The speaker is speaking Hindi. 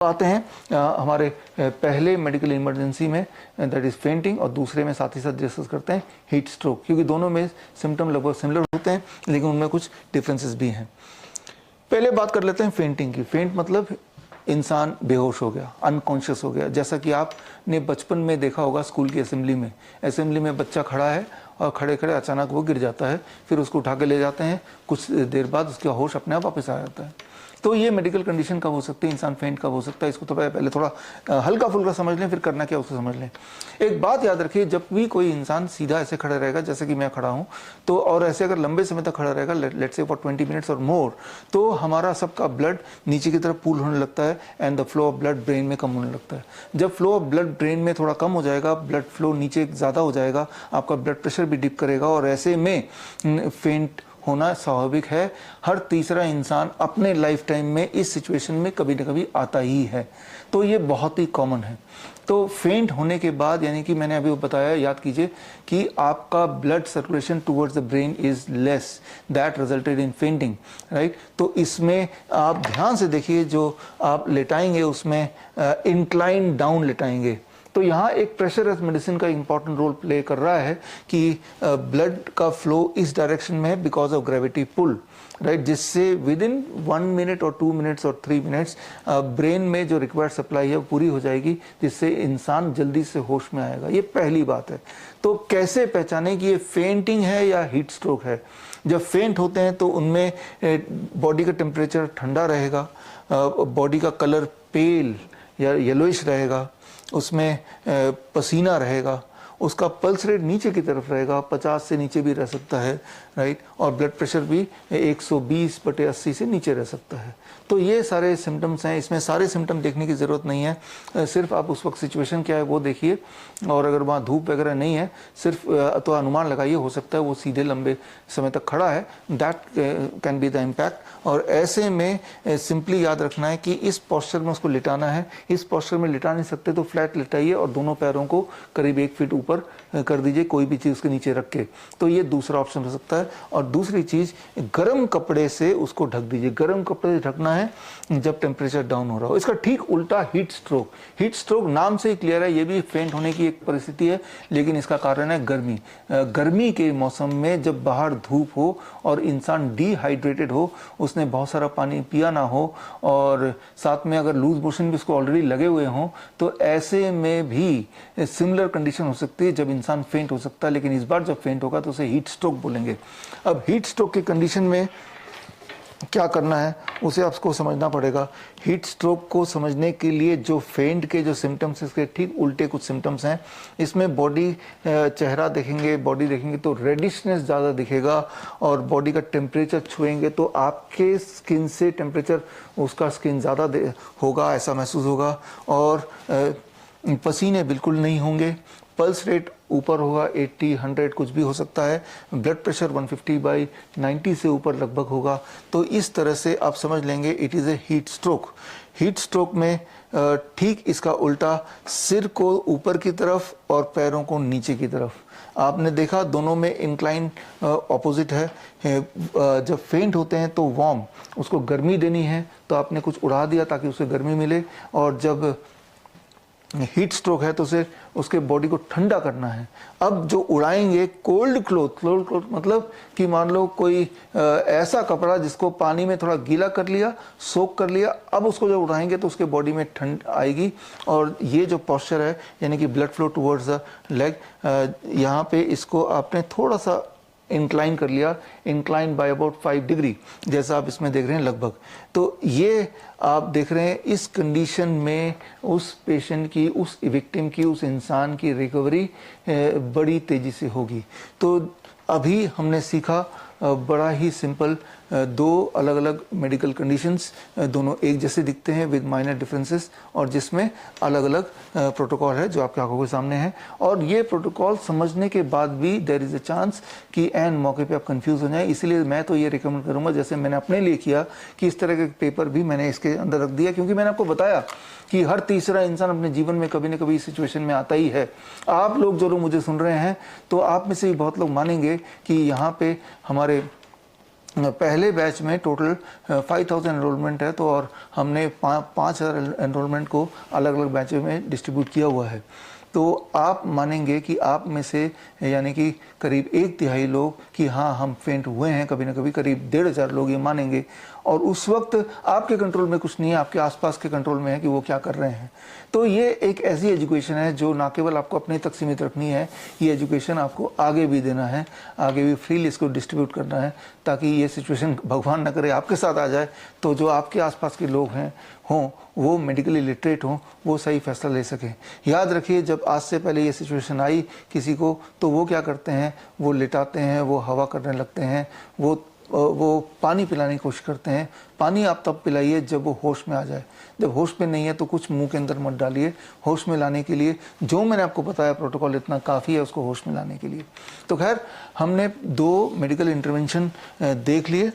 आते हैं हमारे पहले मेडिकल इमरजेंसी में, दैट इज़ फेंटिंग, और दूसरे में साथ ही साथ डिस्कस करते हैं हीट स्ट्रोक, क्योंकि दोनों में सिम्टम लगभग सिमिलर होते हैं लेकिन उनमें कुछ डिफरेंसेस भी हैं। पहले बात कर लेते हैं फेंटिंग की। फेंट मतलब इंसान बेहोश हो गया, अनकॉन्शियस हो गया। जैसा कि आपने बचपन में देखा होगा स्कूल की असेंबली में बच्चा खड़ा है और खड़े खड़े अचानक वो गिर जाता है, फिर उसको उठा के ले जाते हैं, कुछ देर बाद उसका होश अपने आप वापस आ जाता है। तो ये मेडिकल कंडीशन कब हो सकती है, इंसान फेंट कब हो सकता है, इसको पहले थोड़ा हल्का फुल्का समझ लें, फिर करना क्या उसको समझ लें। एक बात याद रखिए, जब भी कोई इंसान सीधा ऐसे खड़ा रहेगा जैसे कि मैं खड़ा हूँ, तो और ऐसे अगर लंबे समय तक खड़ा रहेगा, लेट्स से फॉर 20 मिनट्स और मोर, तो हमारा सबका ब्लड नीचे की तरफ पूल होने लगता है and the flow of blood brain में कम होने लगता है। जब फ्लो ऑफ ब्लड ब्रेन में थोड़ा कम हो जाएगा, ब्लड फ्लो नीचे ज़्यादा हो जाएगा, आपका ब्लड प्रेशर भी डिप करेगा और ऐसे में फेंट होना स्वाभाविक है। हर तीसरा इंसान अपने लाइफ टाइम में इस सिचुएशन में कभी न कभी आता ही है, तो ये बहुत ही कॉमन है। तो फेंट होने के बाद, यानी कि मैंने अभी बताया, याद कीजिए कि आपका blood circulation towards the brain is less, that resulted in fainting, right. तो इसमें आप ध्यान से देखिए, जो आप लेटाएंगे उसमें इंक्लाइन डाउन लेटाएंगे, तो यहाँ एक प्रेशर मेडिसिन का इंपॉर्टेंट रोल प्ले कर रहा है कि ब्लड का फ्लो इस डायरेक्शन में है because of gravity pull, right, जिससे विद इन 1 मिनट और 2 मिनट्स और 3 मिनट्स ब्रेन में जो रिक्वायर्ड सप्लाई है वो पूरी हो जाएगी, जिससे इंसान जल्दी से होश में आएगा। ये पहली बात है। तो कैसे पहचाने कि ये फेंटिंग है या हीट स्ट्रोक है? जब फेंट होते हैं तो उनमें बॉडी का टेम्परेचर ठंडा रहेगा, बॉडी का कलर पेल या येलोइश रहेगा, उसमें पसीना रहेगा, उसका पल्स रेट नीचे की तरफ रहेगा, 50 से नीचे भी रह सकता है, राइट, और ब्लड प्रेशर भी 120/80 से नीचे रह सकता है। तो ये सारे सिम्टम्स हैं। इसमें सारे सिम्टम देखने की ज़रूरत नहीं है, सिर्फ आप उस वक्त सिचुएशन क्या है वो देखिए, और अगर वहाँ धूप वगैरह नहीं है सिर्फ तो अनुमान लगाइए, हो सकता है वो सीधे लंबे समय तक खड़ा है, that can be the impact. और ऐसे में सिंपली याद रखना है कि इस पोस्चर में उसको लिटाना है। इस पोस्चर में लिटा नहीं सकते तो फ्लैट लिटाइए और दोनों पैरों को करीब 1 फीट ऊपर कर दीजिए, कोई भी चीज़ उसके नीचे रख के। तो ये दूसरा ऑप्शन हो सकता है। और दूसरी चीज़, गर्म कपड़े से उसको ढक दीजिए। गर्म कपड़े से ढकना है जब टेम्परेचर डाउन हो रहा हो। इसका ठीक उल्टा हीट स्ट्रोक। हीट स्ट्रोक नाम से ही क्लियर है, ये भी फेंट होने की एक परिस्थिति है, लेकिन इसका कारण है गर्मी। गर्मी के मौसम में जब बाहर धूप हो और इंसान डिहाइड्रेटेड हो, उसने बहुत सारा पानी पिया ना हो, और साथ में अगर लूज मोशन भी उसको ऑलरेडी लगे हुए हों, तो ऐसे में भी सिमिलर कंडीशन हो सकती है जब इंसान फेंट हो सकता है। लेकिन इस बार जब फेंट होगा तो उसे हीट स्ट्रोक बोलेंगे। अब हीट स्ट्रोक की कंडीशन में क्या करना है उसे आपको समझना पड़ेगा। हीट स्ट्रोक को समझने के लिए जो फेंट के जो सिम्टम्स, इसके ठीक उल्टे कुछ सिम्टम्स हैं। इसमें बॉडी, चेहरा देखेंगे, बॉडी देखेंगे तो रेडिशनेस ज़्यादा दिखेगा, और बॉडी का टेम्परेचर छुएंगे तो आपके स्किन से टेम्परेचर, उसका स्किन ज़्यादा होगा, ऐसा महसूस होगा। और पसीने बिल्कुल नहीं होंगे, पल्स रेट ऊपर होगा, 80, 100 कुछ भी हो सकता है, ब्लड प्रेशर 150/90 से ऊपर लगभग होगा। तो इस तरह से आप समझ लेंगे it is a heat stroke. Heat stroke में ठीक इसका उल्टा, सिर को ऊपर की तरफ और पैरों को नीचे की तरफ। आपने देखा दोनों में इंक्लाइन ऑपोजिट है। जब फेंट होते हैं तो वार्म, उसको गर्मी देनी है तो आपने कुछ उड़ा दिया ताकि उसे गर्मी मिले, और जब हीट स्ट्रोक है तो सिर्फ उसके बॉडी को ठंडा करना है। अब जो उड़ाएंगे कोल्ड क्लोथ मतलब कि मान लो कोई ऐसा कपड़ा जिसको पानी में थोड़ा गीला कर लिया, सोक कर लिया, अब उसको जब उड़ाएंगे तो उसके बॉडी में ठंड आएगी। और ये जो पोस्चर है, यानी कि blood flow towards the leg, यहाँ पे इसको आपने थोड़ा सा इंक्लाइन कर लिया, इंक्लाइन बाय अबाउट 5 डिग्री, जैसा आप इसमें देख रहे हैं लगभग। तो ये आप देख रहे हैं, इस कंडीशन में उस पेशेंट की, उस विक्टिम की, उस इंसान की रिकवरी बड़ी तेज़ी से होगी। तो अभी हमने सीखा बड़ा ही सिंपल, 2 अलग अलग मेडिकल कंडीशंस, दोनों एक जैसे दिखते हैं विद माइनर डिफरेंसेस, और जिसमें अलग अलग प्रोटोकॉल है जो आपकी आंखों के सामने है। और ये प्रोटोकॉल समझने के बाद भी देयर इज़ अ चांस कि एन मौके पे आप कंफ्यूज हो जाएं। इसलिए मैं तो ये रिकमेंड करूंगा, जैसे मैंने अपने लिए किया, कि इस तरह के पेपर भी मैंने इसके अंदर रख दिया, क्योंकि मैंने आपको बताया कि हर तीसरा इंसान अपने जीवन में कभी न कभी इस सिचुएशन में आता ही है। आप लोग जो लोग मुझे सुन रहे हैं, तो आप में से भी बहुत लोग मानेंगे कि यहाँ पे हमारे पहले बैच में टोटल 5000 एनरोलमेंट है, तो और हमने 5000 एनरोलमेंट को अलग अलग बैचों में डिस्ट्रीब्यूट किया हुआ है। तो आप मानेंगे कि आप में से यानी कि करीब 1/3 लोग कि हाँ हम फेंट हुए हैं कभी ना कभी, करीब 1500 लोग ये मानेंगे। और उस वक्त आपके कंट्रोल में कुछ नहीं है, आपके आसपास के कंट्रोल में है कि वो क्या कर रहे हैं। तो ये एक ऐसी एजुकेशन है जो ना केवल आपको अपने तक सीमित रखनी है, ये एजुकेशन आपको आगे भी देना है, आगे भी फ्रीली इसको डिस्ट्रीब्यूट करना है, ताकि ये सिचुएशन भगवान न करे आपके साथ आ जाए तो जो आपके आसपास के लोग हैं हों वो मेडिकली लिटरेट हों, वो सही फैसला ले सकें। याद रखिए, जब आज से पहले ये सिचुएशन आई किसी को तो वो क्या करते हैं, वो लिटाते हैं, वो हवा करने लगते हैं, वो पानी पिलाने की कोशिश करते हैं। पानी आप तब पिलाइए जब वो होश में आ जाए, जब होश में नहीं है तो कुछ मुंह के अंदर मत डालिए। होश में लाने के लिए जो मैंने आपको बताया प्रोटोकॉल इतना काफ़ी है उसको होश में लाने के लिए। तो खैर हमने 2 मेडिकल इंटरवेंशन देख लिए।